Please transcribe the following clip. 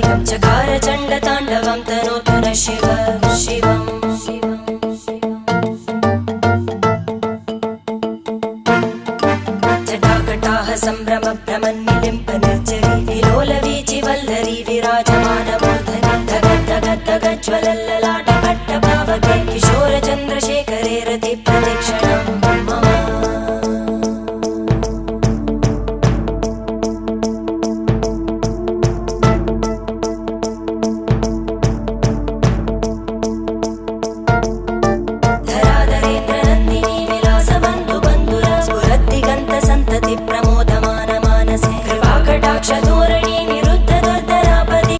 कायं चकार चण्डताण्डवं तनोतु न शिव शिवम् जटाकटाह सम्भ्रम भ्रमन्निलिम्प निर्जरी विलोलवीचि वल्लरी विराजमानमूर्धनि धग धग धग ज्वलल्ल